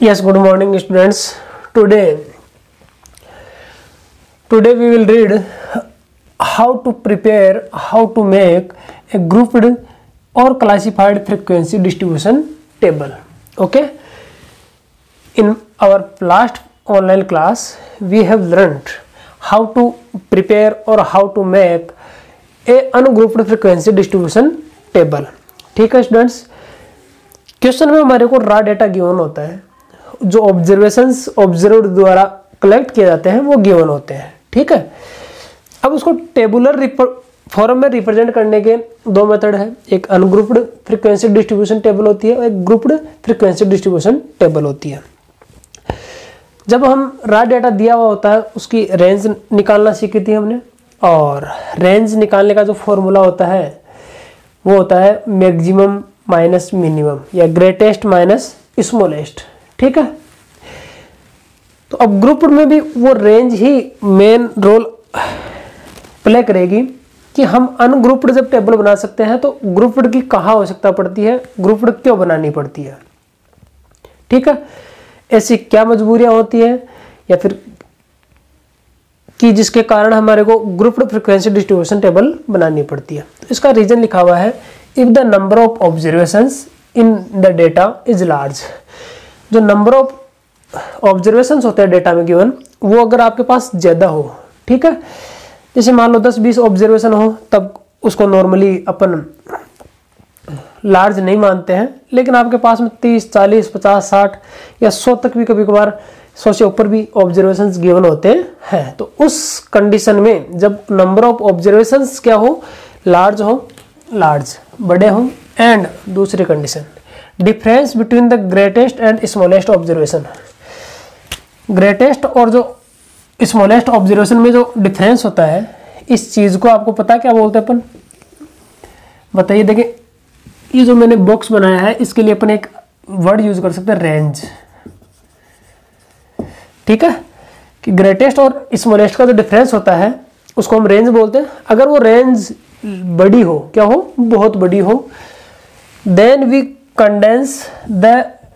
Yes, good morning students. Today we will read how to prepare, how to make a grouped or classified frequency distribution table. Okay. In our last online class, we have learned how to prepare or how to make a ungrouped frequency distribution table. ठीक है students, question में हमारे को raw data given होता है, जो observations observed द्वारा collect किए जाते हैं वो गिवन होते हैं. ठीक है. अब उसको टेबुलर फॉर्म में रिप्रेजेंट करने के दो मेथड है. एक अनग्रुप्ड फ्रीक्वेंसी डिस्ट्रीब्यूशन टेबल होती है और एक ग्रुप्ड फ्रीक्वेंसी डिस्ट्रीब्यूशन टेबल होती है. जब हम रॉ डेटा दिया हुआ होता है उसकी रेंज निकालना सीखी थी हमने, और रेंज निकालने का जो फॉर्मूला होता है वो होता है मैक्सिमम माइनस मिनिमम या ग्रेटेस्ट माइनस स्मॉलेस्ट. ठीक है. तो अब ग्रुप में भी वो रेंज ही मेन रोल प्ले करेगी कि हम अनग्रुप्ड जब टेबल बना सकते हैं तो ग्रुप्ड की कहाँ आवश्यकता पड़ती है, ग्रुप्ड क्यों बनानी पड़ती है. ठीक है. ऐसी क्या मजबूरियां होती है या फिर कि जिसके कारण हमारे को ग्रुप्ड फ्रीक्वेंसी डिस्ट्रीब्यूशन टेबल बनानी पड़ती है. तो इसका रीजन लिखा हुआ है, if the number of observations in the data is large. जो नंबर ऑफ ऑब्जर्वेशंस होते हैं डेटा में गिवन, वो अगर आपके पास ज्यादा हो. ठीक है. जैसे मान लो 10-20 ऑब्जर्वेशन हो, तब उसको नॉर्मली अपन लार्ज नहीं मानते हैं, लेकिन आपके पास में 30, 40, 50, 60 या 100 तक भी कभी कभार 100 से ऊपर भी ऑब्जर्वेशंस गिवन होते हैं. तो उस कंडीशन में जब नंबर ऑफ ऑब्जर्वेशंस क्या हो, लार्ज हो, लार्ज बड़े हो, एंड दूसरी condition difference between the greatest and smallest observation. Greatest और जो स्मॉलेस्ट ऑब्जर्वेशन में जो डिफरेंस होता है, इस चीज को आपको पता क्या बोलते हैं अपन, बताइए. देखिए, ये जो मैंने बॉक्स बनाया है इसके लिए अपन एक वर्ड यूज कर सकते हैं, रेंज. ठीक है. कि ग्रेटेस्ट और स्मॉलेस्ट का जो डिफरेंस होता है उसको हम रेंज बोलते हैं. अगर वो रेंज बड़ी हो, क्या हो, बहुत बड़ी हो, then we condense the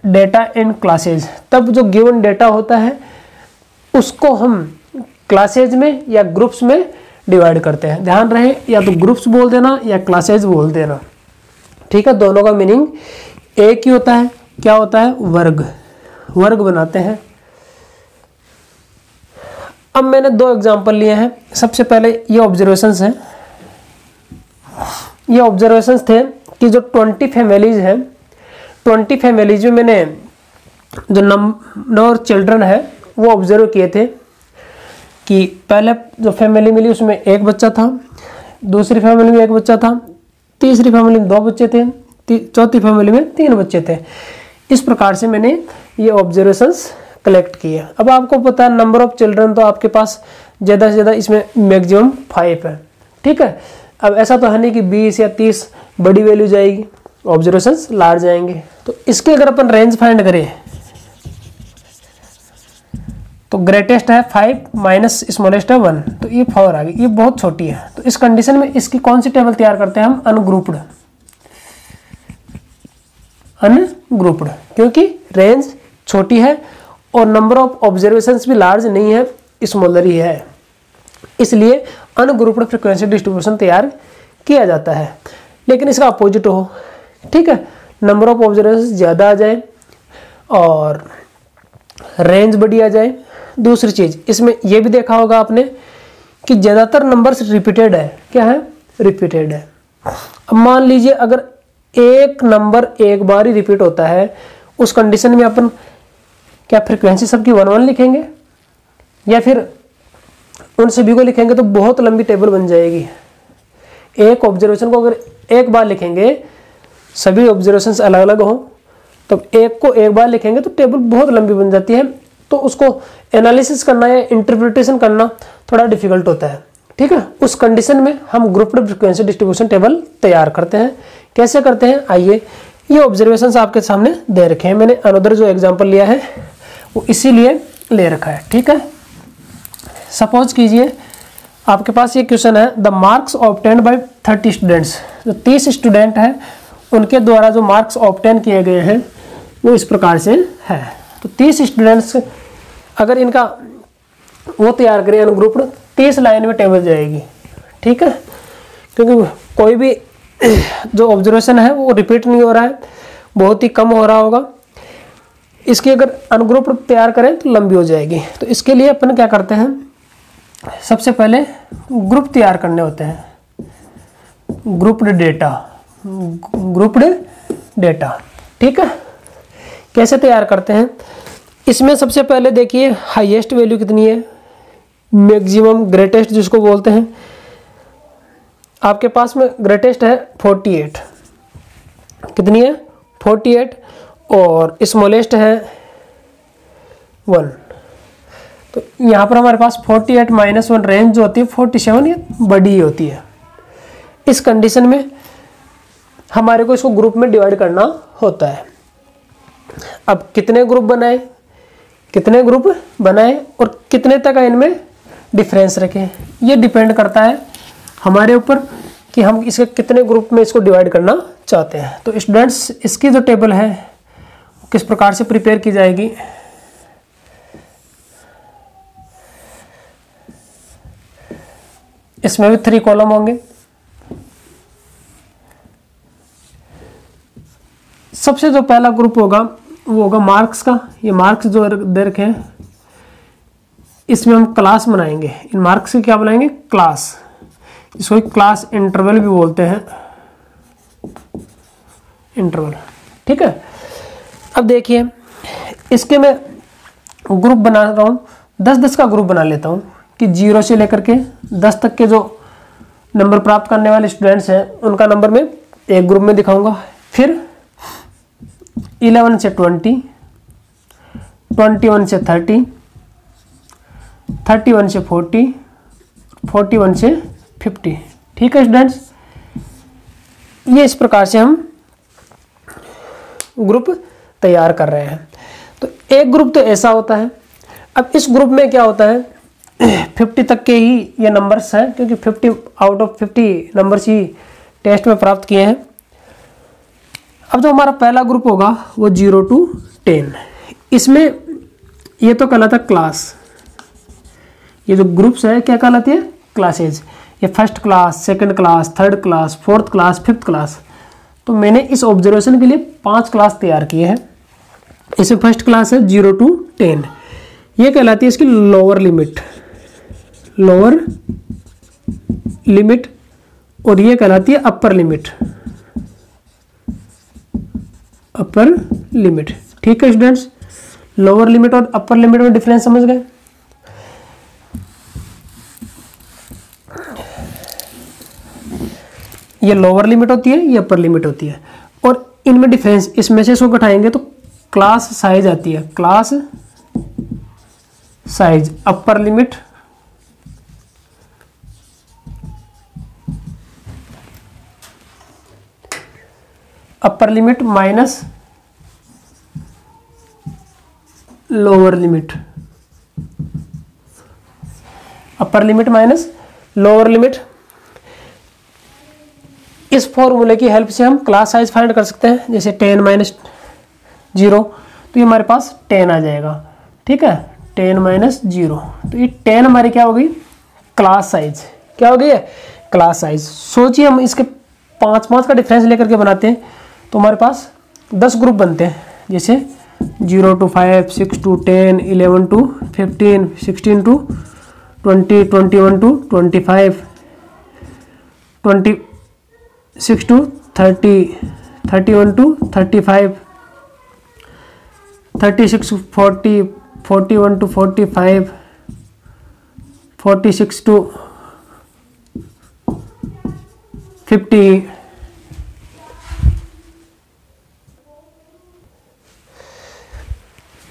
data in classes. तब जो गिवन डेटा होता है उसको हम क्लासेज में या ग्रुप्स में डिवाइड करते हैं. ध्यान रहे, या तो ग्रुप्स बोल देना या क्लासेज बोल देना. ठीक है. दोनों का मीनिंग एक ही होता है. क्या होता है, वर्ग. वर्ग बनाते हैं. अब मैंने दो एग्जांपल लिए हैं. सबसे पहले ये ऑब्जर्वेशंस हैं. ये ऑब्जर्वेशंस थे कि जो 20 फैमिलीज हैं, 20 फैमिलीज में मैंने जो नंबर चिल्ड्रन है वो ऑब्जर्व किए थे कि पहले जो फैमिली मिली उसमें एक बच्चा था, दूसरी फैमिली में एक बच्चा था, तीसरी फैमिली में 2 बच्चे थे, चौथी फैमिली में 3 बच्चे थे. इस प्रकार से मैंने ये ऑब्जर्वेशंस कलेक्ट किए. अब आपको पता है नंबर ऑफ चिल्ड्रन तो आपके पास ज़्यादा से ज़्यादा इसमें मैक्सिमम 5 है. ठीक है. अब ऐसा तो है नहीं कि 20 या 30 बड़ी वैल्यू जाएगी, ऑब्जर्वेशंस लार्ज जाएंगे. तो इसके अगर अपन रेंज फाइंड करें तो ग्रेटेस्ट है 5 माइनस स्मॉलेस्ट है 1, तो ये 4 आ गई. ये बहुत छोटी है. तो इस कंडीशन में इसकी कौन सी टेबल तैयार करते हैं हम, अनग्रुप्ड. अनग्रुप्ड क्योंकि रेंज छोटी है और नंबर ऑफ ऑब्जर्वेशंस भी लार्ज नहीं है, स्मॉलर ही है. इसलिए अनग्रुप्ड फ्रीक्वेंसी डिस्ट्रीब्यूशन तैयार किया जाता है. लेकिन इसका अपोजिट हो. ठीक है. नंबर ऑफ ऑब्जर्वेशंस ज़्यादा आ जाए और रेंज बड़ी आ जाए. दूसरी चीज़ इसमें यह भी देखा होगा आपने कि ज़्यादातर नंबर्स रिपीटेड है. क्या है, रिपीटेड है. अब मान लीजिए अगर एक नंबर एक बार ही रिपीट होता है, उस कंडीशन में अपन क्या फ्रीक्वेंसी सबकी 1-1 लिखेंगे या फिर उन सभी को लिखेंगे तो बहुत लंबी टेबल बन जाएगी. एक ऑब्जर्वेशन को अगर एक बार लिखेंगे, सभी ऑब्जर्वेशंस अलग अलग हो, तो एक को एक बार लिखेंगे तो टेबल बहुत लंबी बन जाती है. तो उसको एनालिसिस करना या इंटरप्रिटेशन करना थोड़ा डिफिकल्ट होता है. ठीक है. उस कंडीशन में हम ग्रुप्ड फ्रीक्वेंसी डिस्ट्रीब्यूशन टेबल तैयार करते हैं. कैसे करते हैं, आइए. ये ऑब्जर्वेशंस आपके सामने दे रखे हैं. मैंने अनदर जो एग्जांपल लिया है वो इसीलिए ले रखा है. ठीक है. सपोज कीजिए आपके पास ये क्वेश्चन है, the marks obtained by 30 students. जो 30 स्टूडेंट हैं उनके द्वारा जो मार्क्स ऑब्टेन किए गए हैं वो इस प्रकार से है. तो 30 स्टूडेंट्स अगर इनका वो तैयार करें अनग्रुप्ड, 30 लाइन में टेबल जाएगी, ठीक है, क्योंकि कोई भी जो ऑब्जर्वेशन है वो रिपीट नहीं हो रहा है, बहुत ही कम हो रहा होगा। इसकी अगर अनग्रुप्ड तैयार करें तो लंबी हो जाएगी। तो इसके लिए अपन क्या करते हैं, सबसे पहले ग्रुप तैयार करने होते हैं, ग्रुप्ड डेटा, ठीक है। कैसे तैयार करते हैं, इसमें सबसे पहले देखिए हाईएस्ट वैल्यू कितनी है, मैक्सिमम ग्रेटेस्ट जिसको बोलते हैं। आपके पास में ग्रेटेस्ट है 48, कितनी है 48, और स्मॉलेस्ट है 1। तो यहाँ पर हमारे पास 48 - 1 रेंज जो होती है 47, ये बड़ी होती है। इस कंडीशन में हमारे को इसको ग्रुप में डिवाइड करना होता है। अब कितने ग्रुप बनाए और कितने तक इनमें डिफरेंस रखें, ये डिपेंड करता है हमारे ऊपर कि हम इसके कितने ग्रुप में इसको डिवाइड करना चाहते हैं। तो स्टूडेंट्स, इसकी जो टेबल है किस प्रकार से प्रिपेयर की जाएगी, इसमें भी 3 कॉलम होंगे। सबसे जो पहला ग्रुप होगा वो होगा मार्क्स का। ये मार्क्स जो दे रखे हैं, इसमें हम क्लास बनाएंगे। इन मार्क्स की क्या बनाएंगे, क्लास, इसको क्लास इंटरवल भी बोलते हैं, इंटरवल, ठीक है। अब देखिए इसके मैं ग्रुप बना रहा हूँ, 10-10 का ग्रुप बना लेता हूँ कि 0 से लेकर के 10 तक के जो नंबर प्राप्त करने वाले स्टूडेंट्स हैं उनका नंबर मैं एक ग्रुप में दिखाऊंगा। फिर 11 से 20, 21 से 30, 31 से 40, 41 से 50, ठीक है स्टूडेंट्स। ये इस प्रकार से हम ग्रुप तैयार कर रहे हैं। तो एक ग्रुप तो ऐसा होता है। अब इस ग्रुप में क्या होता है, 50 तक के ही ये नंबर्स हैं, क्योंकि 50 आउट ऑफ 50 नंबर्स ही टेस्ट में प्राप्त किए हैं। अब जो हमारा पहला ग्रुप होगा वो 0 to 10, इसमें ये तो कहलाता है क्लास। ये जो ग्रुप्स है क्या कहलाती है, क्लासेज। ये first class, second class, third class, fourth class, fifth class. तो मैंने इस ऑब्जर्वेशन के लिए 5 क्लास तैयार किए हैं। इसमें फर्स्ट क्लास है 0 to 10, ये कहलाती है इसकी लोअर लिमिट, और ये कहलाती है अपर लिमिट, ठीक है स्टूडेंट्स। लोअर लिमिट और अपर लिमिट में डिफरेंस समझ गए। ये लोअर लिमिट होती है, ये अपर लिमिट होती है, और इनमें डिफरेंस, इसमें से इसको घटाएंगे तो क्लास साइज आती है, class size, upper limit minus lower limit, upper limit minus lower limit. इस फॉर्मूले की हेल्प से हम क्लास साइज फाइंड कर सकते हैं। जैसे 10 - 0, तो ये हमारे पास 10 आ जाएगा, ठीक है, 10 - 0। तो ये 10 हमारी क्या हो गई, क्लास साइज। क्या हो गई है, क्लास साइज। सोचिए हम इसके 5 का डिफरेंस लेकर के बनाते हैं तो हमारे पास 10 ग्रुप बनते हैं। जैसे 0 to 5, 6 to 10, 11 to 15, 16 to 20, 21 to 25, 26 to 30, 31 to 35, 36 to 40, 41 to 45, 46 to 50।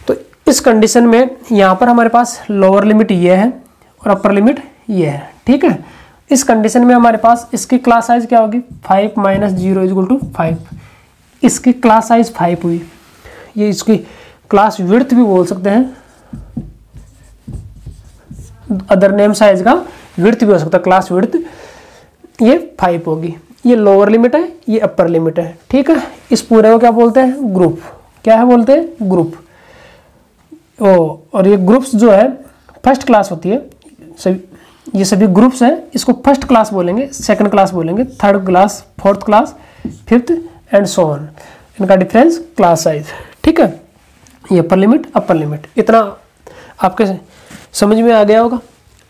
तो इस कंडीशन में यहाँ पर हमारे पास लोअर लिमिट ये है और अपर लिमिट ये है, ठीक है। इस कंडीशन में हमारे पास इसकी क्लास साइज क्या होगी, 5 - 0 = 5। इसकी क्लास साइज 5 हुई। ये इसकी क्लास विड्थ भी बोल सकते हैं, अदर नेम साइज का विड्थ भी हो सकता है, क्लास विड्थ। ये 5 होगी। ये लोअर लिमिट है, ये अपर लिमिट है, ठीक है। इस पूरे को क्या बोलते हैं, ग्रुप। क्या है बोलते हैं, ग्रुप। और ये ग्रुप्स जो है फर्स्ट क्लास होती है, ये सभी ग्रुप्स हैं, इसको फर्स्ट क्लास बोलेंगे, सेकंड क्लास बोलेंगे, third class, fourth class, fifth and so on. इनका डिफरेंस क्लास साइज, ठीक है। ये अपर लिमिट, अपर लिमिट, इतना आपके समझ में आ गया होगा।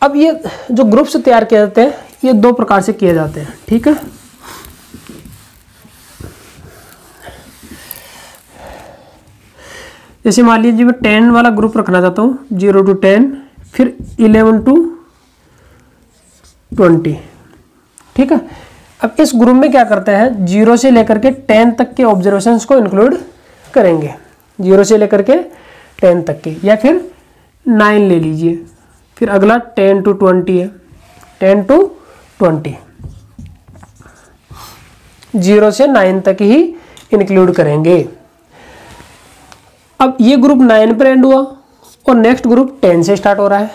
अब ये जो ग्रुप्स तैयार किए जाते हैं ये दो प्रकार से किए जाते हैं, ठीक है। जैसे मान लीजिए मैं 10 वाला ग्रुप रखना चाहता हूँ, 0 to 10, फिर 11 to 20, ठीक है। अब इस ग्रुप में क्या करते हैं, 0 से लेकर के 10 तक के ऑब्जर्वेशंस को इंक्लूड करेंगे, 0 से लेकर के 10 तक के, या फिर 9 ले लीजिए, फिर अगला 10 to 20 है, 10 to 20, 0 से 9 तक ही इंक्लूड करेंगे। अब ये ग्रुप 9 पर एंड हुआ और नेक्स्ट ग्रुप 10 से स्टार्ट हो रहा है,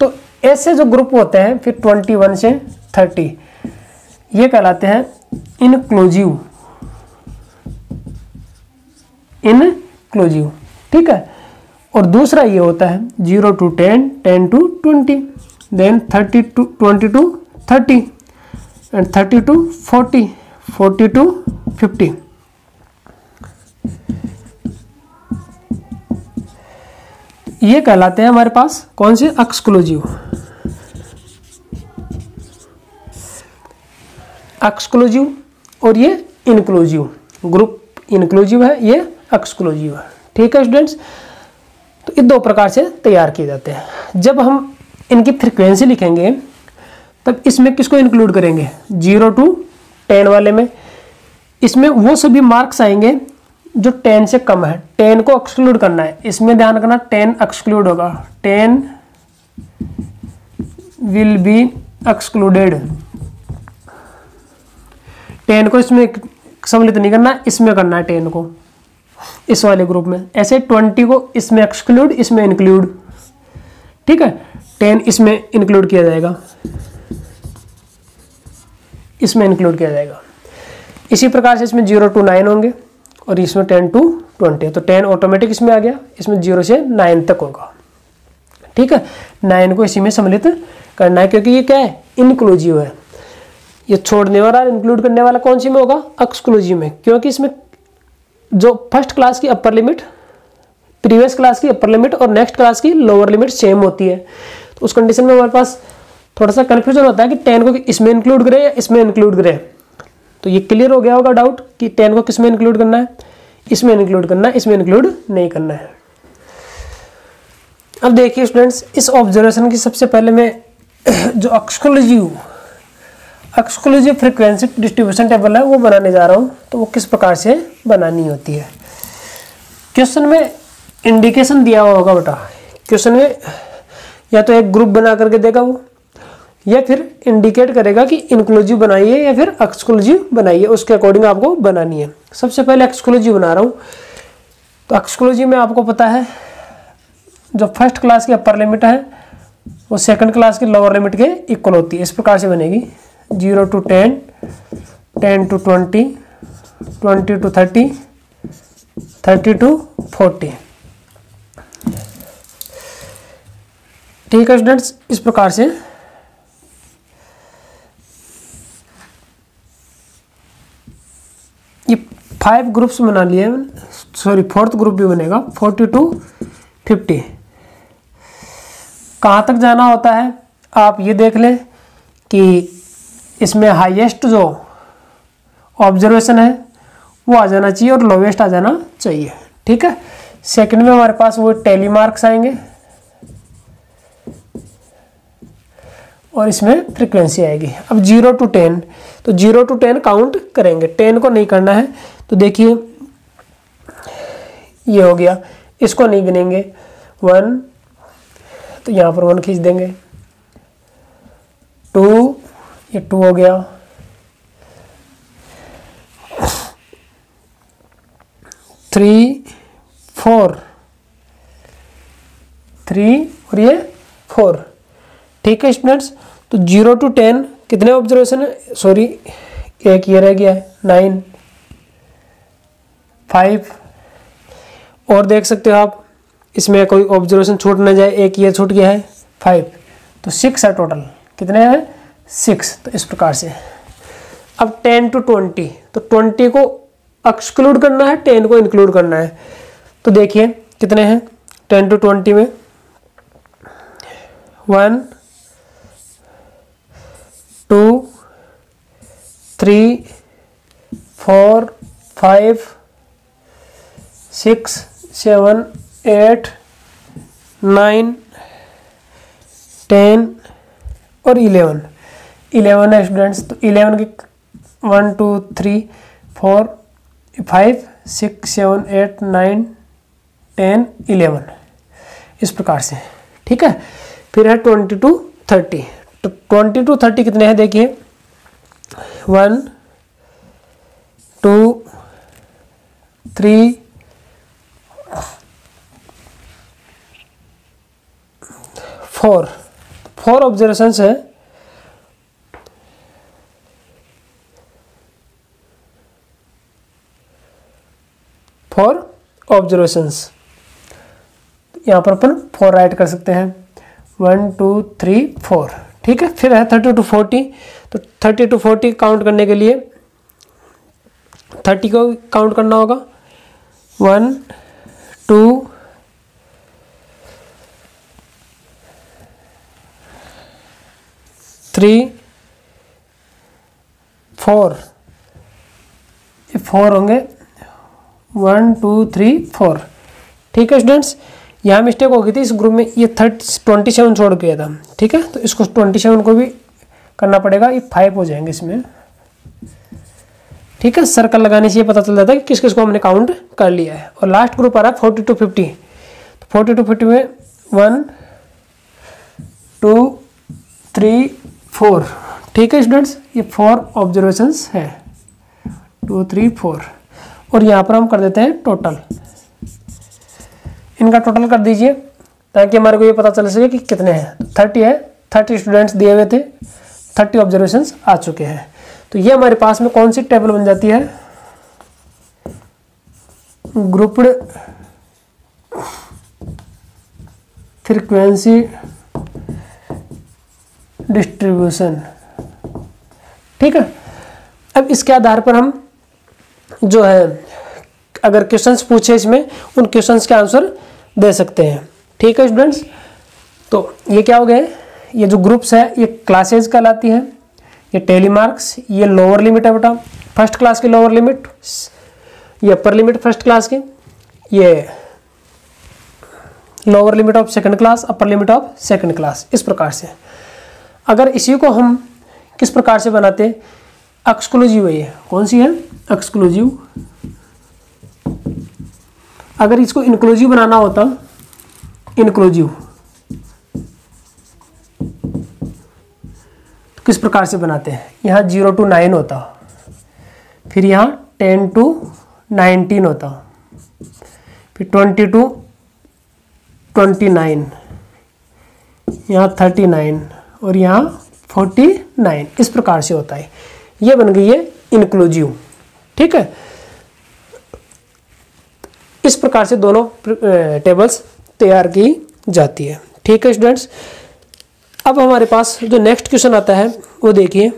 तो ऐसे जो ग्रुप होते हैं फिर 21 से 30 ये कहलाते हैं इनक्लूसिव, इनक्लूसिव, ठीक है। और दूसरा ये होता है 0 to 10, 10 to 20, then 30 to 20 to 30 and 30 to 40, 40 to 50। ये कहलाते हैं हमारे पास कौन से, एक्सक्लूसिव, एक्सक्लूसिव, और ये इनक्लूसिव। ग्रुप इनक्लूसिव है, ये एक्सक्लूसिव है, ठीक है स्टूडेंट्स। तो ये दो प्रकार से तैयार किए जाते हैं। जब हम इनकी फ्रीक्वेंसी लिखेंगे तब इसमें किसको इंक्लूड करेंगे, 0 to 10 वाले में इसमें वो सभी मार्क्स आएंगे जो 10 से कम है, 10 को एक्सक्लूड करना है, इसमें ध्यान रखना 10 एक्सक्लूड होगा, 10 विल बी एक्सक्लूडेड, 10 को इसमें सम्मिलित नहीं करना, इसमें करना है 10 को, इस वाले ग्रुप में। ऐसे 20 को इसमें एक्सक्लूड, इसमें इंक्लूड, ठीक है। 10 इसमें इंक्लूड किया जाएगा, इसमें इंक्लूड किया जाएगा। इसी प्रकार से इसमें 0 to 9 होंगे और इसमें 10 to 20, तो 10 ऑटोमेटिक इसमें आ गया, इसमें 0 से 9 तक होगा, ठीक है। 9 को इसी में सम्मिलित करना है क्योंकि ये क्या है, इनक्लूसिव है। ये छोड़ने वाला इंक्लूड करने वाला कौन सी में होगा, एक्सक्लूसिव में, क्योंकि इसमें जो फर्स्ट क्लास की अपर लिमिट, प्रीवियस क्लास की अपर लिमिट और नेक्स्ट क्लास की लोअर लिमिट सेम होती है। तो उस कंडीशन में हमारे पास थोड़ा सा कन्फ्यूजन होता है कि 10 को इसमें इंक्लूड करें या इसमें इंक्लूड करें। तो ये क्लियर हो गया होगा डाउट कि 10 को किस में इंक्लूड करना है, इसमें इंक्लूड करना है, इसमें इंक्लूड नहीं करना है। अब देखिए स्टूडेंट्स, इस ऑब्जर्वेशन की सबसे पहले मैं जो एक्सक्लूसिव फ्रीक्वेंसी डिस्ट्रीब्यूशन टेबल है वो बनाने जा रहा हूँ। तो वो किस प्रकार से बनानी होती है, क्वेश्चन में इंडिकेशन दिया हुआ होगा बेटा। क्वेश्चन में या तो एक ग्रुप बना करके देगा वो, या फिर इंडिकेट करेगा कि इंक्लूसिव बनाइए या फिर एक्सक्लूसिव बनाइए, उसके अकॉर्डिंग आपको बनानी है। सबसे पहले एक्सक्लूसिव बना रहा हूँ। तो एक्सक्लूसिव में आपको पता है जो फर्स्ट क्लास की अपर लिमिट है वो सेकंड क्लास की लोअर लिमिट के इक्वल होती है। इस प्रकार से बनेगी 0 to 10, 10 to 20, 20 to 30, 30 to 40, ठीक है स्टूडेंट्स। इस प्रकार से ये 5 ग्रुप्स बना लिए, सॉरी 4th ग्रुप भी बनेगा 40 to 50। कहाँ तक जाना होता है आप ये देख लें कि इसमें हाईएस्ट जो ऑब्जर्वेशन है वो आ जाना चाहिए और लोवेस्ट आ जाना चाहिए, ठीक है। सेकंड में हमारे पास वो टैली मार्क्स आएंगे और इसमें फ्रीक्वेंसी आएगी। अब 0 to 10, तो 0 to 10 काउंट करेंगे, 10 को नहीं करना है। तो देखिए ये हो गया, इसको नहीं गिनेंगे 1, तो यहाँ पर 1 खींच देंगे, 2, ये 2 हो गया, 3, 4, 3 और ये 4, ठीक है स्टूडेंट्स। तो 0 to 10 कितने ऑब्जर्वेशन है, सॉरी एक ये रह गया है, 9, 5 और देख सकते हो आप इसमें कोई ऑब्जर्वेशन छूट ना जाए, एक ये छूट गया है 5, तो 6 है टोटल। कितने हैं? 6। तो इस प्रकार से अब 10 to 20, तो 20 को एक्सक्लूड करना है, 10 को इंक्लूड करना है। तो देखिए कितने हैं 10 to 20 में 1 2 3 4 5 6 7 8 9 10 और 11 है स्टूडेंट्स। तो 11 के 1 2 3 4 5 6 7 8 9 10 11 इस प्रकार से, ठीक है। फिर है 20 to 30, तो 20 to 30 कितने हैं देखिए 1 2 3 4 ऑब्जर्वेशंस है। फोर ऑब्जर्वेशंस, यहाँ पर अपन 4 राइट कर सकते हैं 1 2 3 4, ठीक है। फिर है 30 to 40, तो 30 to 40 काउंट करने के लिए 30 को काउंट करना होगा 1 2 3 4, ये 4 होंगे 1 2 3 4, ठीक है स्टूडेंट्स। यहाँ मिस्टेक हो गई थी इस ग्रुप में, ये 27 छोड़ गया था, ठीक है। तो इसको 27 को भी करना पड़ेगा, ये 5 हो जाएंगे इसमें, ठीक है। सर्कल लगाने से ये पता चल जाता है कि किस किस को हमने काउंट कर लिया है। और लास्ट ग्रुप आ रहा है 40 to 50, तो 40 to 50 में 1 2 3 4, ठीक है स्टूडेंट्स। ये 4 ऑब्जर्वेशंस है 2 3 4, और यहाँ पर हम कर देते हैं टोटल, इनका टोटल कर दीजिए ताकि हमारे को ये पता चल सके कि कितने हैं। तो 30 है, 30 स्टूडेंट्स दिए हुए थे, 30 ऑब्जर्वेशंस आ चुके हैं। तो ये हमारे पास में कौन सी टेबल बन जाती है? ग्रुप्ड फ्रीक्वेंसी डिस्ट्रीब्यूशन, ठीक है। अब इसके आधार पर हम जो है अगर क्वेश्चंस पूछे इसमें, उन क्वेश्चंस के आंसर दे सकते हैं, ठीक है स्टूडेंट्स। तो ये क्या हो गए, ये जो ग्रुप्स है ये क्लासेज कहलाती हैं, ये टेलीमार्क्स, ये लोअर लिमिट है बेटा फर्स्ट क्लास की लोअर लिमिट, ये अपर लिमिट फर्स्ट क्लास की, ये lower limit of second class, upper limit of second class, इस प्रकार से। अगर इसी को हम किस प्रकार से बनाते, एक्सक्लूसिव है, ये कौन सी है? एक्सक्लूसिव। अगर इसको इंक्लूसिव बनाना होता, इंक्लूसिव, तो किस प्रकार से बनाते हैं? यहाँ 0 to 9 होता, फिर यहाँ 10 to 19 होता, फिर 20 to 29, यहाँ 39 और यहाँ 49, इस प्रकार से होता है। ये बन गई है इंक्लूसिव, ठीक है। इस प्रकार से दोनों टेबल्स तैयार की जाती है, ठीक है स्टूडेंट्स। अब हमारे पास जो नेक्स्ट क्वेश्चन आता है वो देखिए,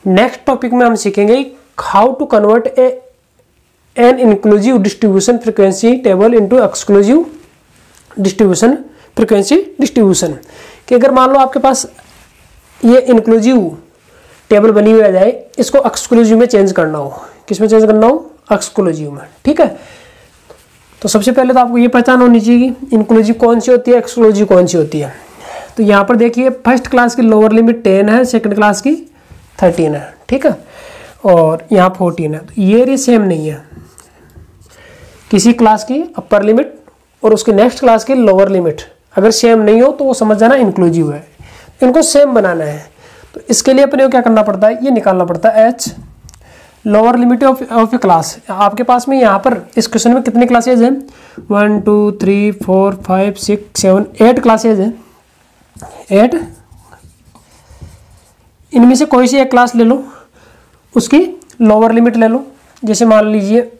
नेक्स्ट टॉपिक में हम सीखेंगे how to convert an inclusive distribution frequency table into exclusive distribution frequency distribution. कि अगर मान लो आपके पास ये इंक्लूसिव टेबल बनी हुई आ जाए, इसको एक्सक्लूसिव में चेंज करना हो, किस में चेंज करना हो? एक्सक्लूसिव में, ठीक है। तो सबसे पहले तो आपको ये पहचान होनी चाहिए कि इंक्लूसिव कौन सी होती है, एक्सक्लूसिव कौन सी होती है। तो यहाँ पर देखिए फर्स्ट क्लास की लोअर लिमिट 10 है, सेकंड क्लास की 13 है, ठीक है, और यहाँ 14 है। तो ये सेम नहीं है, किसी क्लास की अपर लिमिट और उसके नेक्स्ट क्लास की लोअर लिमिट अगर सेम नहीं हो तो वो समझ जाना इंक्लूसिव है। इनको सेम बनाना है, तो इसके लिए अपने को क्या करना पड़ता है, ये निकालना पड़ता है H lower limit of A class. आपके पास में यहाँ पर इस क्वेश्चन में कितनी क्लासेज हैं? 1 2 3 4 5 6 7 8 क्लासेज हैं, 8। इनमें से कोई सी एक क्लास ले लो, उसकी लोअर लिमिट ले लो। जैसे मान लीजिए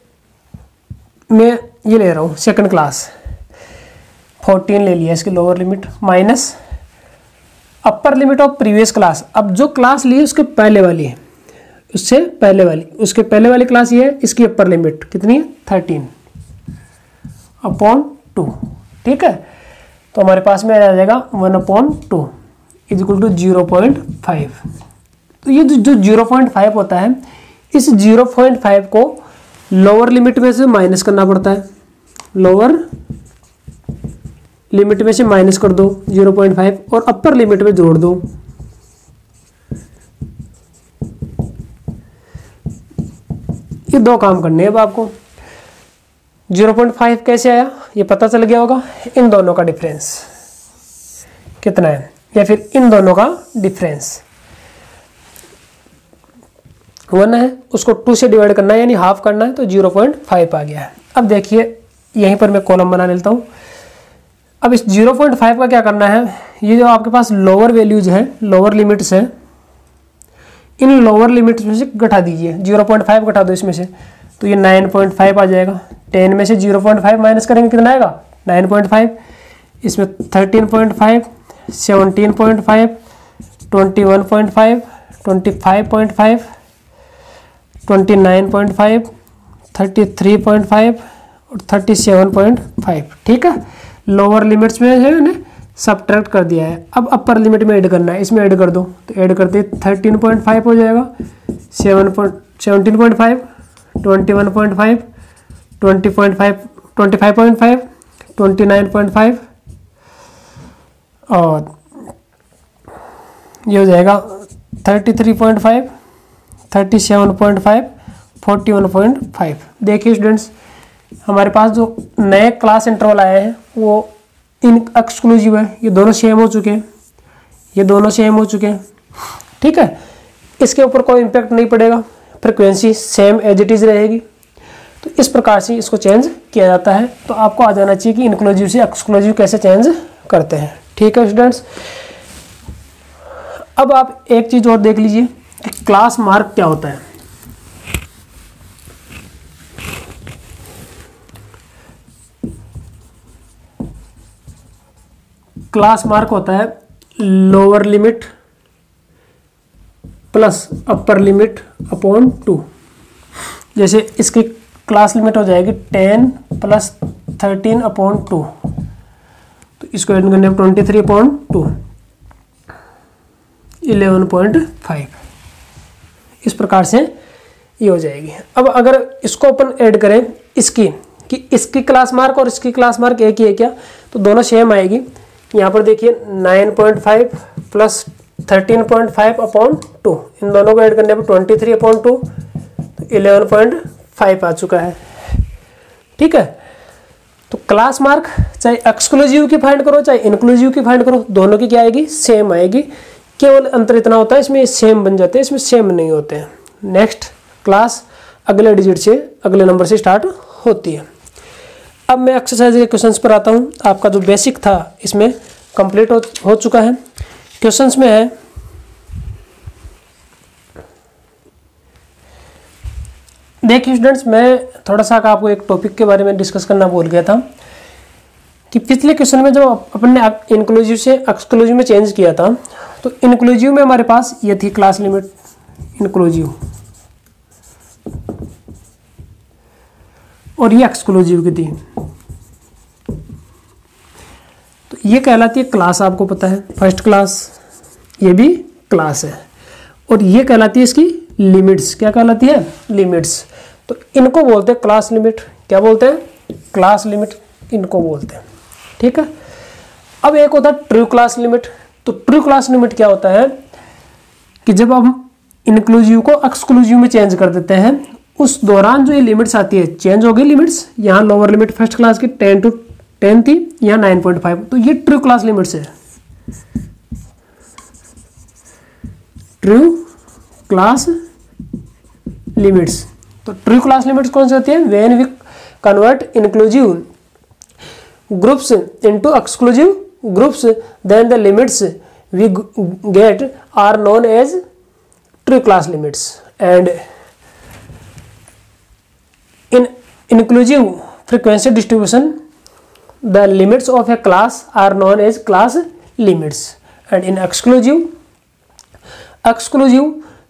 मैं ये ले रहा हूँ सेकंड क्लास 14 ले लिया इसकी lower limit minus upper limit of previous class. अब जो क्लास ली है उसके पहले वाली है, उससे पहले वाली, उसके पहले वाली क्लास ये है, इसकी अपर लिमिट कितनी है 13/2। ठीक है, तो हमारे पास में आ जाएगा 1/2 इज इक्वल टू 0.5। तो ये जो 0.5 होता है, इस 0.5 को लोअर लिमिट में से माइनस करना पड़ता है, लोअर लिमिट में से माइनस कर दो 0.5 और अपर लिमिट में जोड़ दो। ये दो काम करने हैं अब आपको। 0.5 कैसे आया ये पता चल गया होगा। इन दोनों का डिफरेंस कितना है, या फिर इन दोनों का डिफरेंस 1 है, उसको 2 से डिवाइड करना है यानी हाफ करना है, तो 0.5 आ गया है। अब देखिए यहीं पर मैं कॉलम बना लेता हूँ। अब इस 0.5 का क्या करना है, ये जो आपके पास लोअर वैल्यूज है, लोअर लिमिट्स है, इन लोअर लिमिट्स में से घटा दीजिए, 0.5 घटा दो इसमें से, तो ये 9.5 आ जाएगा। 10 में से 0.5 माइनस करेंगे कितना आएगा 9.5, इसमें 13.5, 17.5, 21.5, 25.5, 29.5, 33.5 और 37.5। ठीक है, लोअर लिमिट्स में है ना सब्ट्रैक्ट कर दिया है। अब अपर लिमिट में ऐड करना है, इसमें ऐड कर दो, तो ऐड करते 13.5 हो जाएगा, 17.5, 21.5, 20.5, 25.5, 29.5 और ये हो जाएगा 33.5, 37.5, 41.5। देखिए स्टूडेंट्स, हमारे पास जो नए क्लास इंटरवल आए हैं वो इन एक्सक्लूसिव है, ये दोनों सेम हो चुके हैं, ये दोनों सेम हो चुके हैं। ठीक है, इसके ऊपर कोई इम्पैक्ट नहीं पड़ेगा, frequency same as it is रहेगी। तो इस प्रकार से इसको चेंज किया जाता है। तो आपको आ जाना चाहिए कि इंक्लूसिव से एक्सक्लूसिव कैसे चेंज करते हैं। ठीक है स्टूडेंट्स, अब आप एक चीज और देख लीजिए कि क्लास मार्क क्या होता है। क्लास मार्क होता है lower limit plus upper limit upon 2। जैसे इसकी क्लास लिमिट हो जाएगी 10 + 13/2, तो इसको ऐड करने पर 23/2, 11.5। इस प्रकार से ये हो जाएगी। अब अगर इसको अपन ऐड करें इसकी, कि इसकी क्लास मार्क और इसकी क्लास मार्क एक ही है क्या, तो दोनों सेम आएगी। यहाँ पर देखिए 9.5 + 13.5/2, इन दोनों को ऐड करने पर 23/2, तो 11.5 आ चुका है। ठीक है, तो क्लास मार्क चाहे एक्सक्लूसिव की फाइंड करो चाहे इंक्लूसिव की फाइंड करो, दोनों की क्या आएगी सेम आएगी। केवल अंतर इतना होता है इसमें सेम बन जाते हैं, इसमें सेम नहीं होते हैं। नेक्स्ट क्लास अगले डिजिट से, अगले नंबर से स्टार्ट होती है। अब मैं एक्सरसाइज के क्वेश्चंस पर आता हूँ। आपका जो बेसिक था इसमें कंप्लीट हो चुका है। क्वेश्चंस में है देखिए स्टूडेंट्स, मैं थोड़ा सा आपको एक टॉपिक के बारे में डिस्कस करना भूल गया था कि पिछले क्वेश्चन में जब अपन ने इंक्लूसिव से एक्सक्लूसिव में चेंज किया था, तो इंक्लूसिव में हमारे पास ये थी क्लास लिमिट इंक्लूसिव, और ये एक्सक्लूसिव की थी। तो ये कहलाती है क्लास, आपको पता है फर्स्ट क्लास, ये भी क्लास है, और ये कहलाती है इसकी लिमिट्स। क्या कहलाती है? लिमिट्स। तो इनको बोलते हैं क्लास लिमिट। क्या बोलते हैं? क्लास लिमिट इनको बोलते हैं। ठीक है, अब एक होता है ट्रू क्लास लिमिट। तो ट्रू क्लास लिमिट क्या होता है कि जब हम इंक्लूसिव को एक्सक्लूसिव में चेंज कर देते हैं, उस दौरान जो ये लिमिट्स आती है, चेंज हो गई लिमिट्स। यहाँ लोअर लिमिट फर्स्ट क्लास की 10 to 10 थी, यहाँ 9.5, तो ये ट्रू क्लास लिमिट्स है। True class limits. तो ट्रू क्लास लिमिट्स कौन सी होती है? When we convert inclusive groups into exclusive groups, then the limits we get are known as true class limits. And in inclusive frequency distribution, the limits of a class are known as class limits. And in exclusive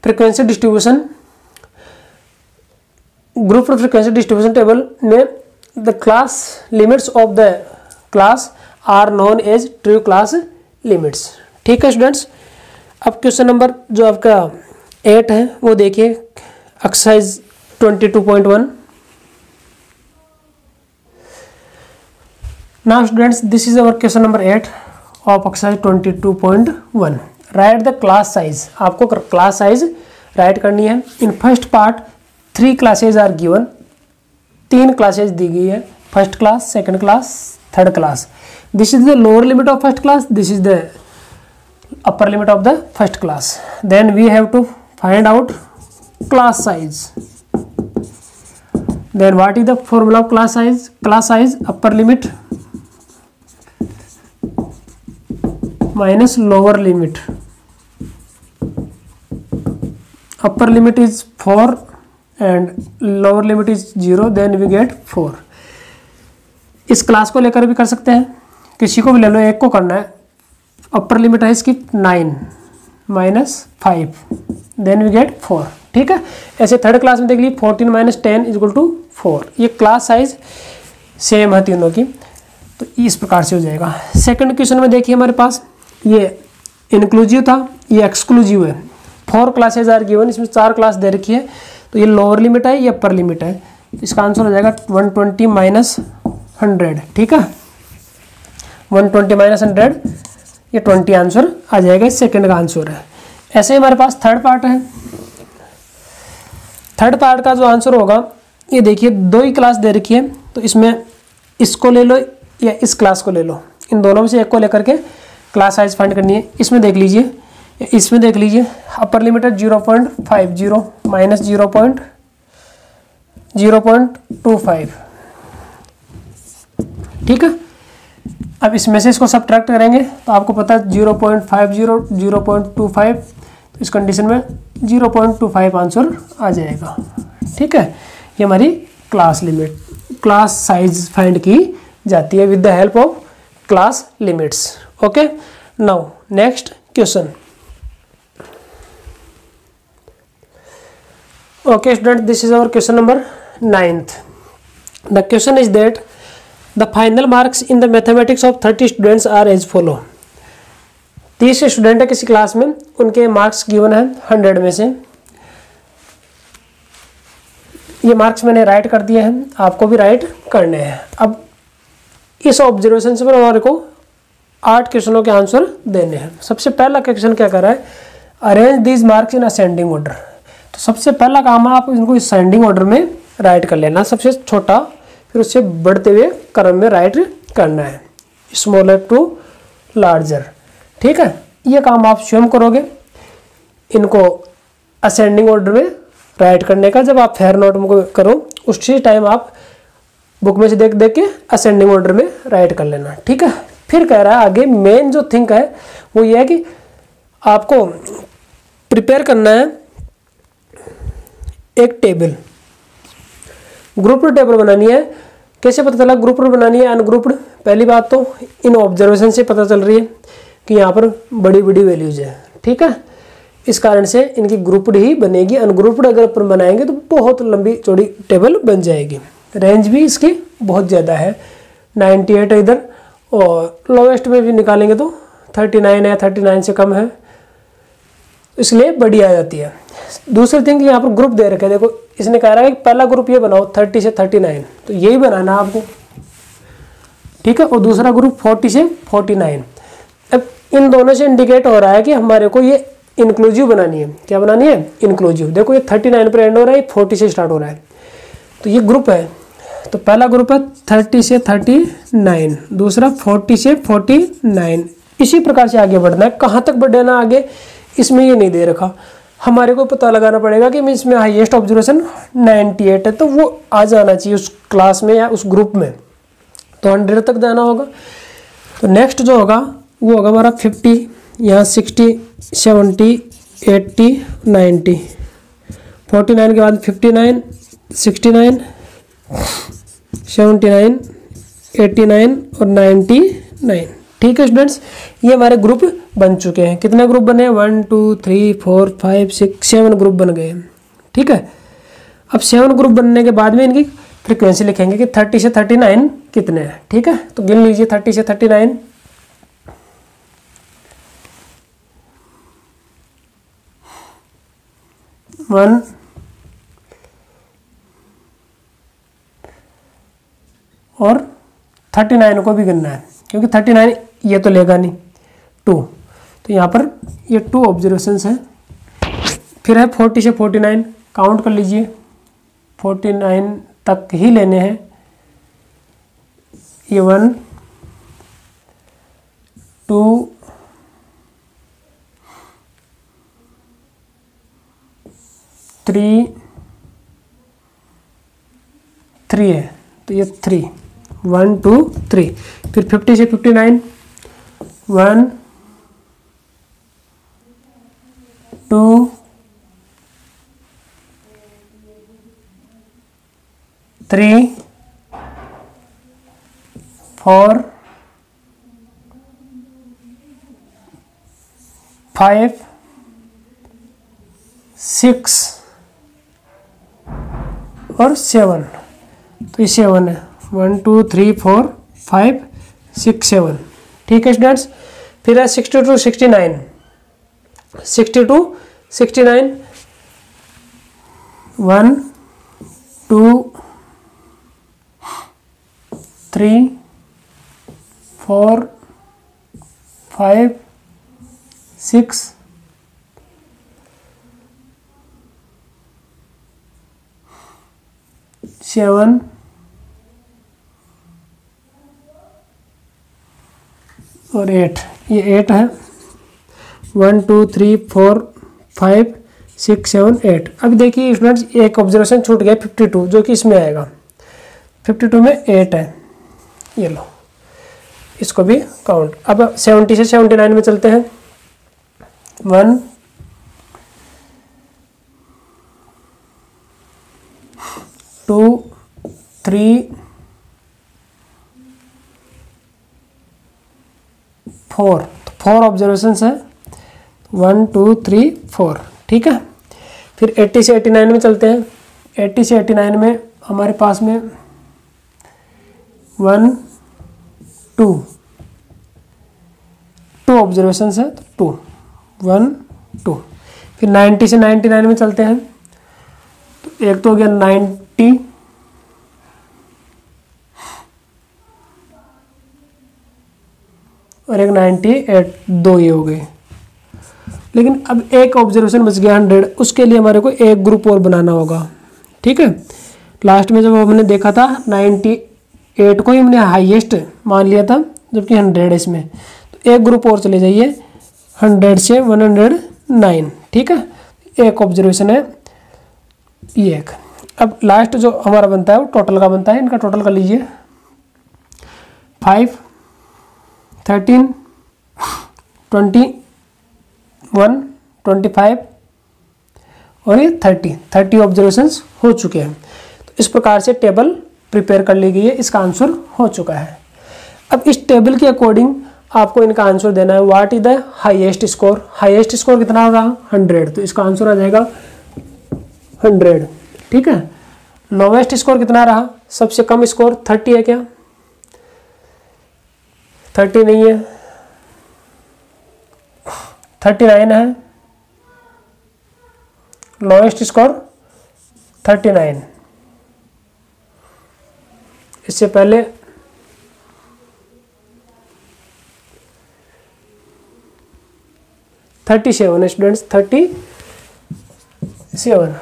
frequency distribution, group frequency distribution table में the class limits of the class are known as true class limits. ठीक है students, अब question number जो आपका 8 है वो देखिए, exercise 22.1. Now students, this is our question number 8 of exercise 22.1. Write the class size. आपको क्लास साइज राइट करनी है. In first part 3 classes are given. 3 classes दी गई है, first class, second class, third class. This is the lower limit of first class, this is the upper limit of the first class. Then we have to find out class size. Then what is the formula of class size? Class size upper limit minus lower limit. Upper limit is 4 and lower limit is 0, then we get 4. इस class को लेकर भी कर सकते हैं, किसी को भी ले लो, एक को करना है. अपर लिमिट है इसकी 9 minus 5, then we get 4. ठीक है, ऐसे थर्ड क्लास में देख लीजिए 14 minus 10 इक्वल टू 4. ये क्लास साइज सेम है तीनों की, तो इस प्रकार से हो जाएगा. सेकंड क्वेश्चन में देखिए हमारे पास ये इंक्लूसिव था, ये एक्सक्लूसिव है. 4 क्लासेज आर गिवन, इसमें 4 क्लास दे रखी है, तो ये लोअर लिमिट है, ये अपर लिमिट है. इसका आंसर हो जाएगा 120 minus 100. ठीक है, 120 minus 100, ये 20 आंसर आ जाएगा. सेकंड का आंसर है. ऐसे ही हमारे पास थर्ड पार्ट है. थर्ड पार्ट का जो आंसर होगा, ये देखिए 2 ही क्लास दे रखी है, तो इसमें इसको ले लो या इस क्लास को ले लो, इन दोनों में से एक को लेकर के क्लास साइज फाइंड करनी है. इसमें देख लीजिए, इसमें देख लीजिए अपर लिमिट है 0.50 माइनस 0.25. ठीक है, अब इसमें से इसको सब्ट्रैक्ट करेंगे तो आपको पता है 0.50 0.25, तो इस कंडीशन में 0.25 आंसर आ जाएगा. ठीक है, ये हमारी class limit, class size find की जाती है with the help of class limits. Okay, now next question. Okay student, this is our question number 9th. The question is that the final marks in the mathematics of 30 students are as follow. 30 student है किसी class में, उनके marks given है 100 में से. ये marks मैंने right कर दिए हैं, आपको भी राइट करने हैं. अब इस ऑब्जर्वेशन से हमारे को 8 क्वेश्चनों के आंसर देने हैं. सबसे पहला क्वेश्चन क्या कर रहा है, arrange these marks in ascending order. तो सबसे पहला काम है आप इनको असेंडिंग ऑर्डर में राइट कर लेना, सबसे छोटा फिर उससे बढ़ते हुए क्रम में राइट करना है, स्मॉलर टू लार्जर. ठीक है, ये काम आप स्वयं करोगे, इनको असेंडिंग ऑर्डर में राइट करने का. जब आप फेयर नोट में करो उसी टाइम आप बुक में से देख देख के असेंडिंग ऑर्डर में राइट कर लेना. ठीक है, फिर कह रहा है आगे मेन जो थिंक है वो ये है कि आपको प्रिपेयर करना है एक टेबल, ग्रुप टेबल बनानी है. कैसे पता चला ग्रुप बनानी है अनग्रुप्ड? पहली बात तो इन ऑब्जर्वेशन से पता चल रही है कि यहाँ पर बड़ी बड़ी वैल्यूज है. ठीक है, इस कारण से इनकी ग्रुप्ड ही बनेगी. अनग्रुप्ड अगर अपन बनाएंगे तो बहुत लंबी चौड़ी टेबल बन जाएगी. रेंज भी इसकी बहुत ज़्यादा है, 98 है इधर, और लोवेस्ट में भी निकालेंगे तो 39 है, 39 से कम है, इसलिए बड़ी आ जाती है. दूसरी थिंग यहाँ पर ग्रुप दे रखे हैं, देखो इसने कह रहा है कि पहला ग्रुप ये बनाओ 30 से 39, तो यही बनाना है आपको. ठीक है, और दूसरा ग्रुप 40 से 49. अब इन दोनों से इंडिकेट हो रहा है कि हमारे को ये इंक्लूसिव बनानी है. क्या बनानी है? इंक्लूसिव. देखो ये 39 पर एंड हो रहा है, 40 से स्टार्ट हो रहा है, तो ये ग्रुप है. तो पहला ग्रुप है 30 से 39, दूसरा 40 से 49. इसी प्रकार से आगे बढ़ना है. कहाँ तक बढ़ना आगे इसमें ये नहीं दे रखा, हमारे को पता लगाना पड़ेगा कि इसमें हाईएस्ट ऑब्जर्वेशन 98 है, तो वो आ जाना चाहिए उस क्लास में या उस ग्रुप में, तो 100 तक जाना होगा. तो नेक्स्ट जो होगा वो होगा हमारा 50, यहाँ 60, 70, 80, 90, 49 के बाद 59, 69, 79, 89 और 99। ठीक है स्टूडेंट्स, ये हमारे ग्रुप बन चुके हैं। कितने ग्रुप बने? 1 2 3 4 5 6 7 ग्रुप बन गए। ठीक है, अब 7 ग्रुप बनने के बाद में इनकी फ्रीक्वेंसी लिखेंगे कि 30 से 39 कितने हैं। ठीक है, तो गिन लीजिए 30 से 39। 1 और 39 को भी गिनना है, क्योंकि 39 ये तो लेगा नहीं। 2, तो यहाँ पर ये 2 ऑब्जर्वेशंस हैं। फिर है 40 से 49, काउंट कर लीजिए, 49 तक ही लेने हैं। ये 1 2 3 3 है, तो ये 3 1 2 3। फिर 50 से 59, 1 2 3 4 5 6 और 7। तो ये 7 है, 1 2 3 4 5 6 7। ठीक है स्टूडेंट्स, फिर है 62 69, 62 69, 1 2 3 4 5 6 7 और 8। ये 8 है, 1 2 3 4 5 6 7 8। अब देखिए स्टूडेंट्स, एक ऑब्जर्वेशन छूट गया 52, जो कि इसमें आएगा। 52 में 8 है, ये लो, इसको भी काउंट। अब 70 से 79 में चलते हैं। 1 2 3 4, तो 4 ऑब्जर्वेशंस है, 1 2 3 4। ठीक है, फिर 80 से 89 में चलते हैं। 80 से 89 में हमारे पास में 1 2 2 ऑब्जर्वेशंस है, तो 2 1 2। फिर 90 से 99 में चलते हैं। तो एक तो हो गया 90, और एक 98, 2 ये हो गए। लेकिन अब एक ऑब्जर्वेशन बच गया 100, उसके लिए हमारे को एक ग्रुप और बनाना होगा। ठीक है, लास्ट में जब हमने देखा था 98 को ही हमने हाईएस्ट मान लिया था, जबकि 100 है इसमें। तो एक ग्रुप और चले जाइए 100 से 109। ठीक है, एक ऑब्जर्वेशन है ये एक। अब लास्ट जो हमारा बनता है वो टोटल का बनता है, इनका टोटल कर लीजिए। 5 13 21 25 और ये 30 ऑब्जर्वेशंस हो चुके हैं। तो इस प्रकार से टेबल प्रिपेयर कर ली गई है, इसका आंसर हो चुका है। अब इस टेबल के अकॉर्डिंग आपको इनका आंसर देना है। What is the highest score? Highest score कितना रहा? 100, तो इसका आंसर आ जाएगा 100। ठीक है, लोवेस्ट स्कोर कितना रहा? सबसे कम स्कोर 30 है क्या? 30 नहीं है, 39 है। Lowest score 39। इससे पहले स्टूडेंट्स 37।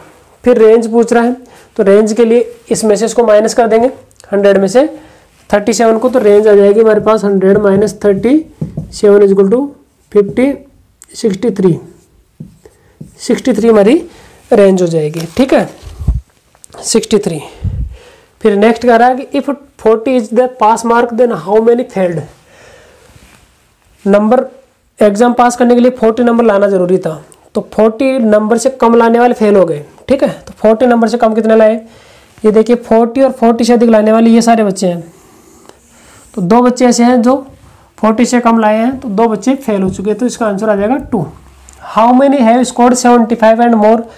फिर रेंज पूछ रहा है, तो रेंज के लिए इस में से इसको माइनस कर देंगे 100 में से 37 को, तो रेंज आ जाएगी हमारे पास 100 माइनस 37 इजक्वल टू 50 63। 63 हमारी रेंज हो जाएगी। ठीक है, 63। फिर नेक्स्ट कह रहा है कि if 40 is the pass mark then how many failed. Number exam pass करने के लिए 40 नंबर लाना जरूरी था, तो 40 नंबर से कम लाने वाले फेल हो गए। ठीक है, तो 40 नंबर से कम कितने लाए? ये देखिए 40 और 40 से अधिक लाने वाले ये सारे बच्चे हैं। तो 2 बच्चे ऐसे हैं जो 40 से कम लाए हैं, तो 2 बच्चे फेल हो चुके हैं, तो इसका आंसर आ जाएगा 2। How many have scored 75 and more,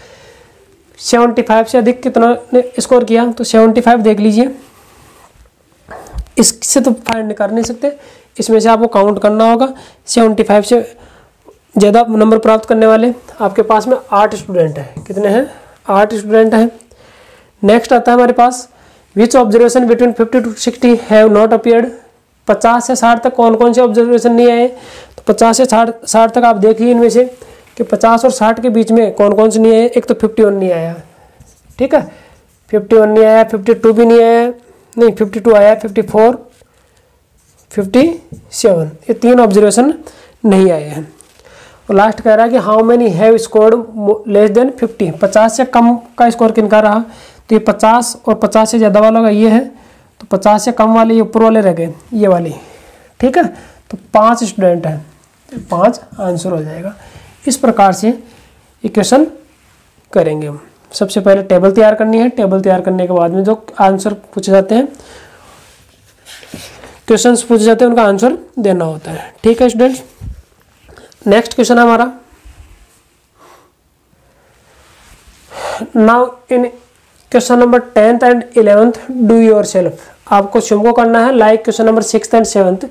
75 से अधिक कितना ने स्कोर किया, तो 75 देख लीजिए। इससे तो फाइंड कर नहीं सकते, इसमें से आपको काउंट करना होगा। 75 से ज़्यादा नंबर प्राप्त करने वाले आपके पास में 8 स्टूडेंट हैं। कितने हैं? 8 स्टूडेंट हैं। नेक्स्ट आता है हमारे पास, which observation between 50 to 60 have not appeared. 50 से 60 तक कौन कौन से ऑब्जर्वेशन नहीं आए, तो 50 से 60 तक आप देखिए इनमें से कि 50 और 60 के बीच में कौन कौन से नहीं आए। एक तो 51 नहीं आया, ठीक है, 51 नहीं आया, 52 भी नहीं आया, नहीं 52 आया, 54, 57, ये 3 ऑब्जर्वेशन नहीं आए हैं। और लास्ट कह रहा है कि how many have scored less than 50, 50 से कम का स्कोर किनका रहा, तो ये 50 और 50 से ज़्यादा वाला का ये है, तो 50 से कम वाले ये ऊपर वाले रह गए, ये वाली, ठीक है। तो 5 स्टूडेंट हैं, 5 आंसर हो जाएगा। इस प्रकार से ये क्वेश्चन करेंगे हम। सबसे पहले टेबल तैयार करनी है, टेबल तैयार करने के बाद में जो आंसर पूछे जाते हैं, क्वेश्चंस पूछे जाते हैं, उनका आंसर देना होता है, ठीक है स्टूडेंट्स। नेक्स्ट क्वेश्चन है हमारा, now in question number 10th and 11th do your self. आपको स्वयं को करना है, like question number 6th and 7th।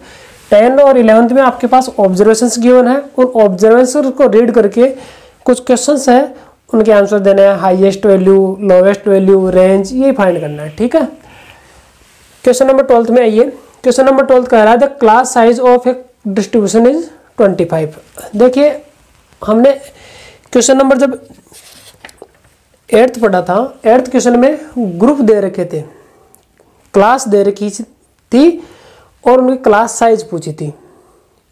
10 और 11th में आपके पास ऑब्जर्वेशंस गिवन है, उन ऑब्जर्वेशंस को रीड करके कुछ क्वेश्चंस है उनके आंसर देने हैं, highest value, lowest value, range, ये फाइंड करना है, ठीक है। क्वेश्चन नंबर 12th में आइए। क्वेश्चन नंबर 12 कह रहा है the class size of A distribution is 25। देखिए हमने क्वेश्चन नंबर जब 8th पढ़ा था, 8th क्वेश्चन में ग्रुप दे रखे थे, क्लास दे रखी थी और उनकी क्लास साइज पूछी थी।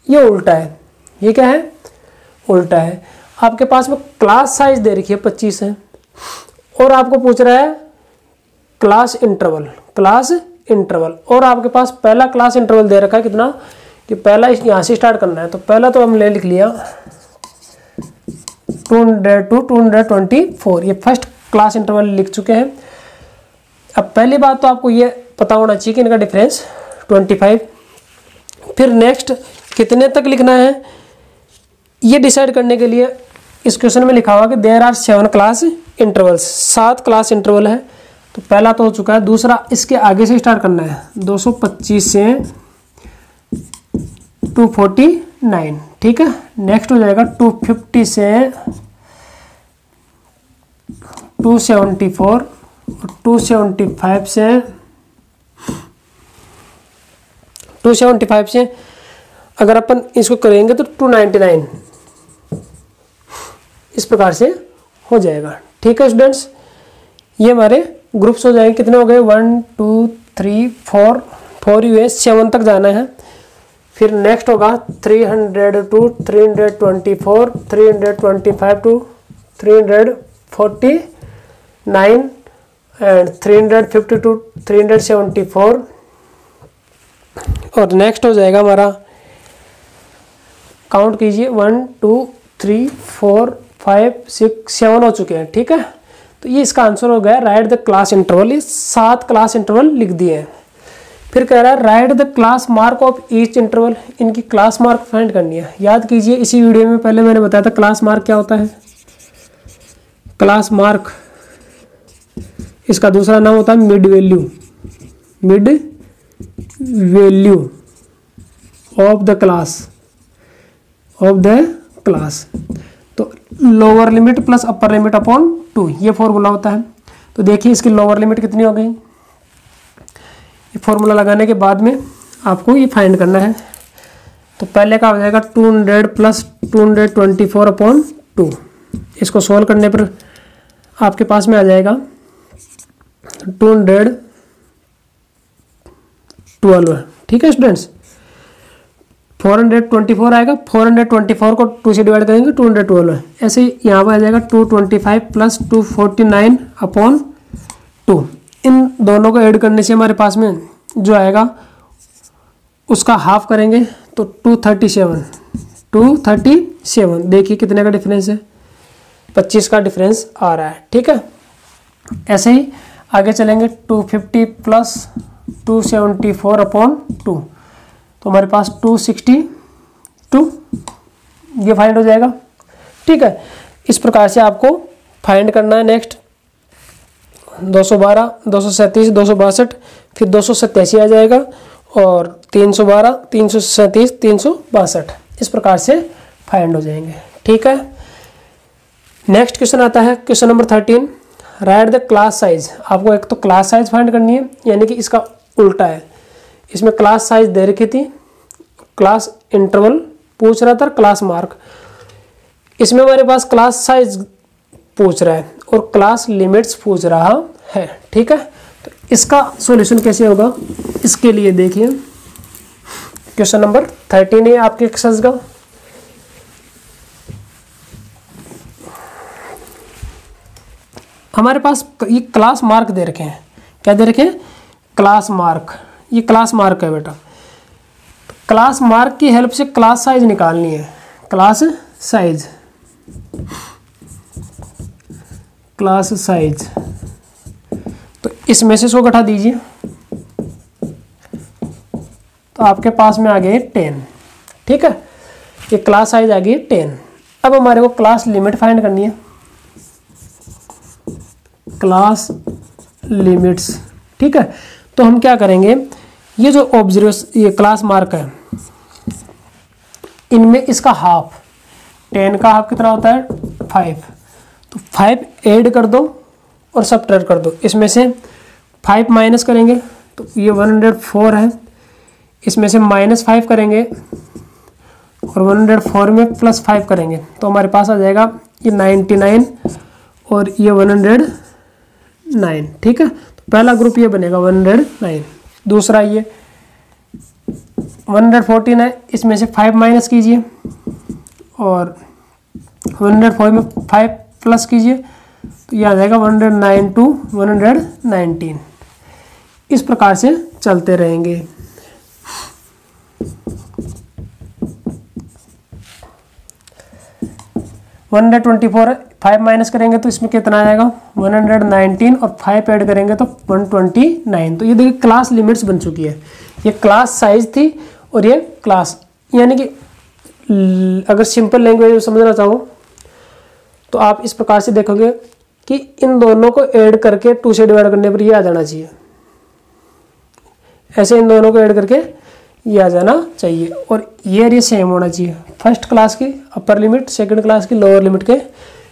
ये उल्टा है, ये क्या है? उल्टा है। आपके पास में क्लास साइज दे रखी है 25 है और आपको पूछ रहा है क्लास इंटरवल, क्लास इंटरवल, और आपके पास पहला क्लास इंटरवल दे रखा है कितना, कि पहला यहाँ से स्टार्ट करना है। तो पहला तो हम लिख लिया 200 to 224, ये फर्स्ट क्लास इंटरवल लिख चुके हैं। अब पहली बात तो आपको ये पता होना चाहिए कि इनका डिफरेंस 25। फिर नेक्स्ट कितने तक लिखना है, ये डिसाइड करने के लिए इस क्वेश्चन में लिखा हुआ कि there are 7 class intervals, 7 class interval है। तो पहला तो हो चुका है। दूसरा इसके आगे से स्टार्ट करना है, 225 से 249, ठीक है। नेक्स्ट हो जाएगा 250 से 274, 275 से 275 से अगर अपन इसको करेंगे तो 299, इस प्रकार से हो जाएगा, ठीक है स्टूडेंट्स। ये हमारे ग्रुप्स हो जाएंगे। कितने हो गए? 1 2 3 4, 4 हुए, 7 तक जाना है। फिर नेक्स्ट होगा 300 to 324, 325 to 349 एंड 350 to 374। और नेक्स्ट हो जाएगा हमारा, काउंट कीजिए, 1 2 3 4 5 6 7 हो चुके हैं, ठीक है। तो ये इसका आंसर हो गया राइट द क्लास इंटरवल। ये 7 क्लास इंटरवल लिख दिए हैं। फिर कह रहा है right the class mark of each interval, इनकी क्लास मार्क फाइंड करनी है। याद कीजिए इसी वीडियो में पहले मैंने बताया था क्लास मार्क क्या होता है। क्लास मार्क इसका दूसरा नाम होता है mid value, mid value of the class, of the class. तो lower limit plus upper limit upon 2, ये फॉर्मूला होता है। तो देखिए इसकी लोअर लिमिट कितनी हो गई। ये फॉर्मूला लगाने के बाद में आपको ये फाइंड करना है। तो पहले का हो जाएगा 200 प्लस 224 अपॉन 2। इसको सॉल्व करने पर आपके पास में आ जाएगा 212, ठीक है स्टूडेंट्स। 424 आएगा, 424 को 2 से डिवाइड करेंगे 212 है। ऐसे ही यहाँ पर आ जाएगा 225 प्लस 249 अपॉन 2। इन दोनों को ऐड करने से हमारे पास में जो आएगा उसका हाफ करेंगे तो 237। देखिए कितने का डिफरेंस है, 25 का डिफरेंस आ रहा है, ठीक है। ऐसे ही आगे चलेंगे 250 प्लस 274/2, तो हमारे पास 262 ये फाइंड हो जाएगा। ठीक है, इस प्रकार से आपको फाइंड करना है। नेक्स्ट 212, 237, 262, फिर 287 आ जाएगा और 312, 337, 362 इस प्रकार से फाइंड हो जाएंगे। ठीक है, नेक्स्ट क्वेश्चन आता है question number 13, right the class size. आपको एक तो क्लास साइज फाइंड करनी है, यानी कि इसका उल्टा है। इसमें क्लास साइज दे रखी थी, क्लास इंटरवल पूछ रहा था, क्लास मार्क। इसमें हमारे पास क्लास साइज पूछ रहा है और क्लास लिमिट्स पूछ रहा है। ठीक है, तो इसका सॉल्यूशन कैसे होगा, इसके लिए देखिए क्वेश्चन नंबर 13 है आपके एक्सरसाइज का। हमारे पास ये क्लास मार्क दे रखे हैं। क्या दे रखे हैं? Class mark. ये क्लास मार्क है बेटा। क्लास मार्क की हेल्प से क्लास साइज निकालनी है। क्लास साइज, क्लास साइज, तो इसमें से इसको घटा दीजिए, तो आपके पास में आ गए 10। ठीक है, ये क्लास साइज आ गई 10। अब हमारे को क्लास लिमिट फाइंड करनी है, क्लास लिमिट्स। ठीक है, तो हम क्या करेंगे, ये जो ऑब्जर्वेशन ये क्लास मार्क है, इनमें इसका हाफ, 10 का हाफ कितना होता है? 5। तो 5 ऐड कर दो और सब्ट्रैक्ट कर दो। इसमें से 5 माइनस करेंगे तो ये 104 है। इसमें से -5 करेंगे और 104 में +5 करेंगे तो हमारे पास आ जाएगा ये 99 और ये 109। ठीक है, तो पहला ग्रुप ये बनेगा 109। दूसरा ये 114 है, इसमें से 5 माइनस कीजिए और 104 में 5 प्लस कीजिए तो ये आ जाएगा 109 to 119। इस प्रकार से चलते रहेंगे। वन 124 है, 5 माइनस करेंगे तो इसमें कितना आएगा? 119 और 5 ऐड करेंगे तो 129। तो ये देखिए क्लास लिमिट्स बन चुकी है। ये क्लास साइज थी और ये क्लास, यानी कि अगर सिंपल लैंग्वेज में समझना चाहो तो आप इस प्रकार से देखोगे कि इन दोनों को ऐड करके 2 से डिवाइड करने पर ये आ जाना चाहिए। ऐसे इन दोनों को ऐड करके ये आ जाना चाहिए और ये सेम होना चाहिए। फर्स्ट क्लास की अपर लिमिट सेकंड क्लास की लोअर लिमिट के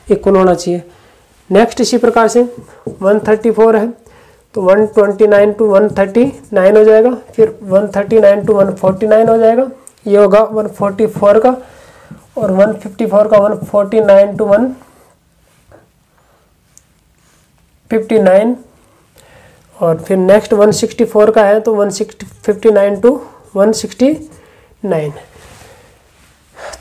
इक्वल होना चाहिए। नेक्स्ट इसी प्रकार से 134 है तो 129 to 139 हो जाएगा, फिर 139 to 149 हो जाएगा। ये होगा 144 का और 154 का 149 to 159 और फिर नेक्स्ट 164 का है तो 159 to 169।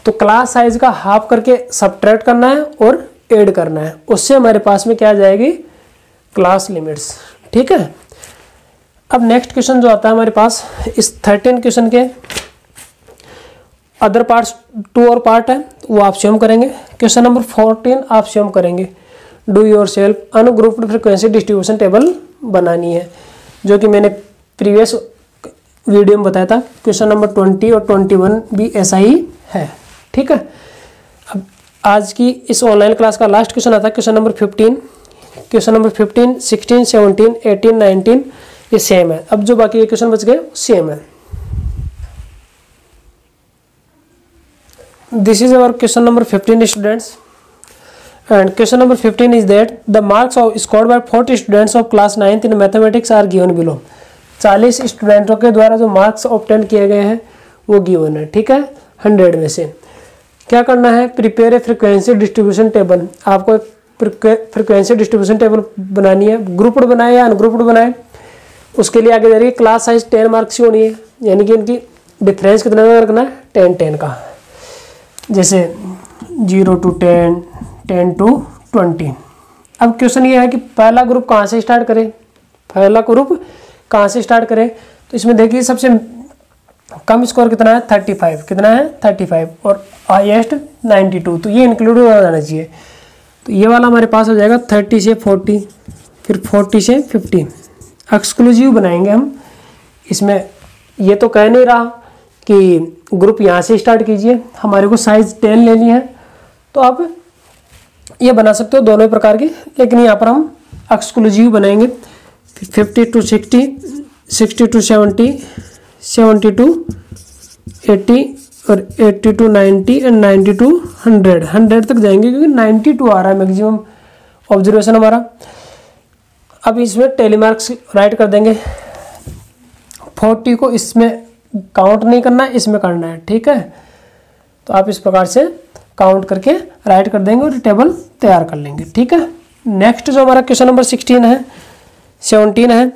तो क्लास साइज का हाफ करके सब्ट्रैक्ट करना है और ऐड करना है, उससे हमारे पास में क्या आ जाएगी? Class limits. ठीक है, अब नेक्स्ट क्वेश्चन जो आता है हमारे पास, इस 13 क्वेश्चन के अदर पार्ट्स 2 और पार्ट है वो आप स्वयं करेंगे। क्वेश्चन नंबर 14 आप स्वयं करेंगे। Do your self ungrouped frequency distribution table बनानी है, जो कि मैंने प्रीवियस वीडियो में बताया था। क्वेश्चन नंबर 20 और 21 भी ऐसा ही है। ठीक है, अब आज की इस ऑनलाइन क्लास का लास्ट क्वेश्चन आता है क्वेश्चन नंबर 15। क्वेश्चन नंबर 15, 16, 17, 18, 19 ये सेम है। अब जो बाकी ये क्वेश्चन बच गए सेम है। This is our question number 15 students, and question number 15 is that the marks of scored by 40 students of class 9th in mathematics are given below। 40 स्टूडेंटों के द्वारा जो मार्क्स ऑब्टेन किए गए हैं वो गिवन है। ठीक है, 100 में से क्या करना है? Prepare a frequency distribution table. आपको एक फ्रीक्वेंसी डिस्ट्रीब्यूशन टेबल बनानी है। ग्रुप्ड बनाए या अनग्रुप्ड बनाए, उसके लिए आगे जा रही है क्लास साइज 10 मार्क्स की होनी है, यानी कि इनकी डिफरेंस कितना रखना है? 10-10 का। जैसे 0 to 10, 10 to 20। अब क्वेश्चन ये है कि पहला ग्रुप कहाँ से स्टार्ट करें? पहला ग्रुप कहाँ से स्टार्ट करें? तो इसमें देखिए सबसे कम स्कोर कितना है? 35। कितना है? 35 और हाईएस्ट 92, तो ये इंक्लूड हो जाना चाहिए। तो ये वाला हमारे पास हो जाएगा 30 से 40, फिर 40 से 50 एक्सक्लूसिव बनाएंगे हम। इसमें ये तो कह नहीं रहा कि ग्रुप यहाँ से स्टार्ट कीजिए, हमारे को साइज 10 लेनी है तो आप ये बना सकते हो दोनों प्रकार की, लेकिन यहाँ पर हम एक्सक्लूसिव बनाएंगे। 50 to 60, 60 to 70, 70 to 80 और 80 to 90 एंड 90 to 100, 100 तक जाएंगे क्योंकि 92 आ रहा है मैक्सिमम ऑब्जर्वेशन हमारा। अब इसमें टेलीमार्क्स राइट कर देंगे। 40 को इसमें काउंट नहीं करना है, इसमें करना है, ठीक है। तो आप इस प्रकार से काउंट करके राइट कर देंगे और टेबल तैयार कर लेंगे, ठीक है। नेक्स्ट जो हमारा क्वेश्चन नंबर 16 है, 17 है,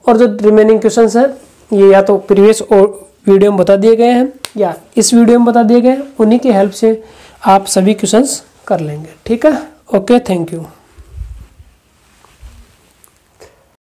और जो रिमेनिंग क्वेश्चंस हैं ये या तो प्रीवियस वीडियो में बता दिए गए हैं या इस वीडियो में बता दिए गए हैं, उन्हीं की हेल्प से आप सभी क्वेश्चंस कर लेंगे, ठीक है। Okay, thank you.